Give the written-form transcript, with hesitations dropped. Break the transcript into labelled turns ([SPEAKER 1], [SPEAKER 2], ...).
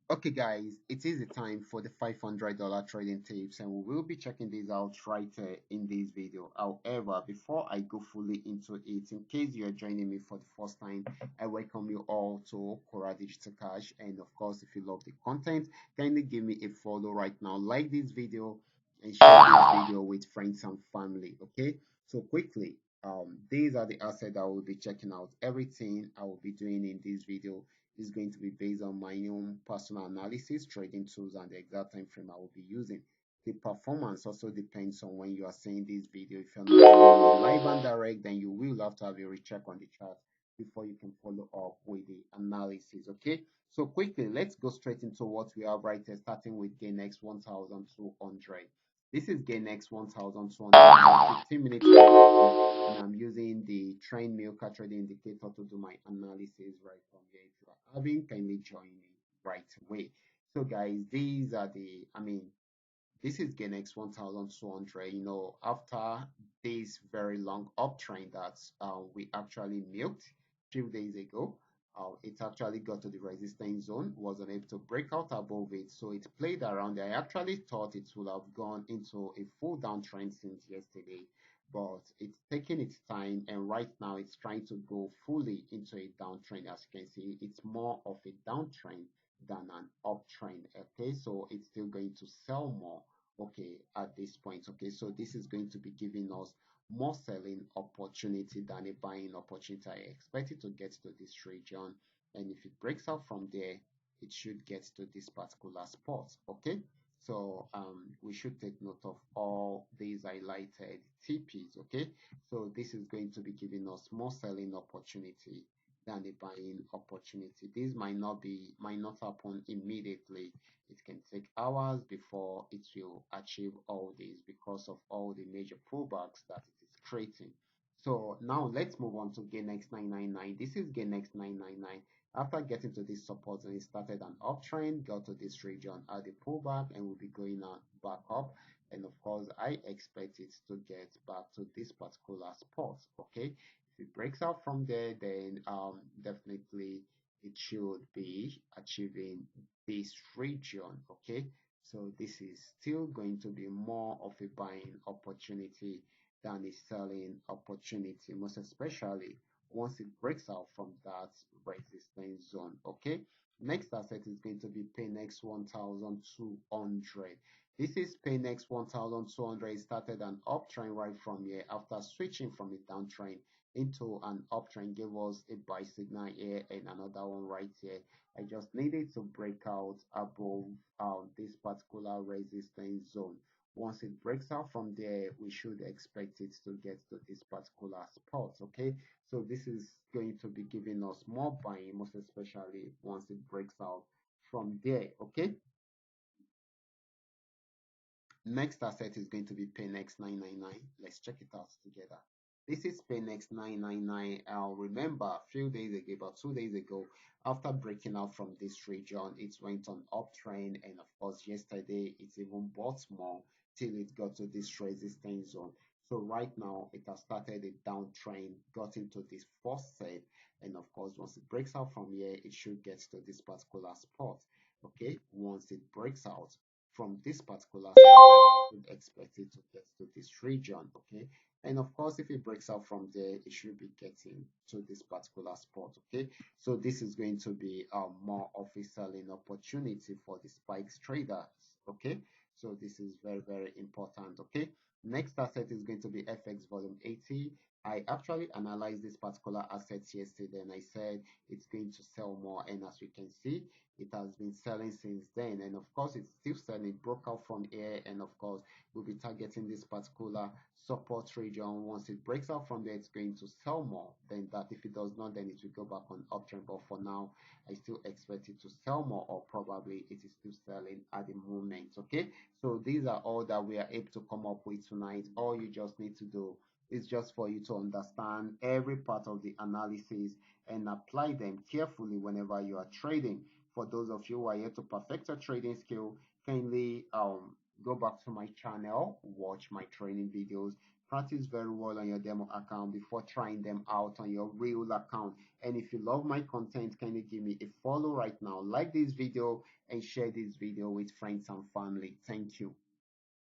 [SPEAKER 1] Okay, guys, it is the time for the $500 trading tips, and we will be checking these out right in this video. However, before I go fully into it, in case you are joining me for the first time, I welcome you all to Qora Digital Cash. And of course, if you love the content, kindly give me a follow right now, like this video, and share this video with friends and family. Okay, so quickly, these are the assets I will be checking out. Everything I will be doing in this video is going to be based on my own personal analysis, trading tools, and the exact time frame I will be using. The performance also depends on when you are seeing this video. If you're not joining live and direct, then you will have to have a recheck on the chart before you can follow up with the analysis. Okay. So quickly, let's go straight into what we have right here, starting with GainX 1200. This is GainX 1200, 15 minutes, and I'm using the trend Milka trading indicator to do my analysis right from here. If you are having, kindly join me right away. So guys, these are this is GainX 1200. After this very long uptrend that we actually milked a few days ago, it actually got to the resistance zone, was unable to break out above it, so it played around there. I actually thought it would have gone into a full downtrend since yesterday, but it's taking its time, and right now it's trying to go fully into a downtrend. As you can see, it's more of a downtrend than an uptrend. Okay, so it's still going to sell more, okay, at this point. Okay, so this is going to be giving us more selling opportunity than a buying opportunity. I expect it to get to this region, and if it breaks out from there, it should get to this particular spot. Okay, so we should take note of all these highlighted TPs. Okay, so this is going to be giving us more selling opportunity than a buying opportunity. This might not happen immediately. It can take hours before it will achieve all this because of all the major pullbacks that it is creating. So now let's move on to GainX 999. This is GainX 999. After getting to this support and it started an uptrend, got to this region, had a pullback, and will be going on back up. And of course, I expect it to get back to this particular spot. Okay, if it breaks out from there, then definitely it should be achieving this region. Okay, so this is still going to be more of a buying opportunity than a selling opportunity, most especially once it breaks out from that resistance zone. Okay, next asset is going to be Paynex 1200. This is Paynex 1200. It started an uptrend right from here after switching from a downtrend into an uptrend, gave us a buy signal here and another one right here. I just needed to break out above this particular resistance zone. Once it breaks out from there, we should expect it to get to this particular spot. Okay, so this is going to be giving us more buying, most especially once it breaks out from there. Okay, next asset is going to be Paynex 999. Let's check it out together. This is Paynex 999. I'll remember a few days ago, about 2 days ago, after breaking out from this region, it went on uptrend, and of course, yesterday it even bought more till it got to this resistance zone. So right now, it has started a downtrend, got into this first set, and of course, once it breaks out from here, it should get to this particular spot. Okay, once it breaks out from this particular spot, would expect it to get to this region. Okay, and of course, if it breaks out from there, it should be getting to this particular spot. Okay, so this is going to be more of a selling opportunity for the spikes traders. Okay, so this is very, very important. Okay, next asset is going to be FX volume 80. I actually analyzed this particular asset yesterday, and I said it's going to sell more, and as you can see, it has been selling since then, and of course it's still selling. It broke out from here, and of course we'll be targeting this particular support region. Once it breaks out from there, it's going to sell more than that. If it does not, then it will go back on uptrend, but for now I still expect it to sell more, or probably it is still selling at the moment. Okay, so these are all that we are able to come up with tonight. All you just need to do is just for you to understand every part of the analysis and apply them carefully whenever you are trading. For those of you who are yet to perfect your trading skill, kindly go back to my channel, watch my training videos, practice very well on your demo account before trying them out on your real account. And if you love my content, can you give me a follow right now, like this video, and share this video with friends and family. Thank you.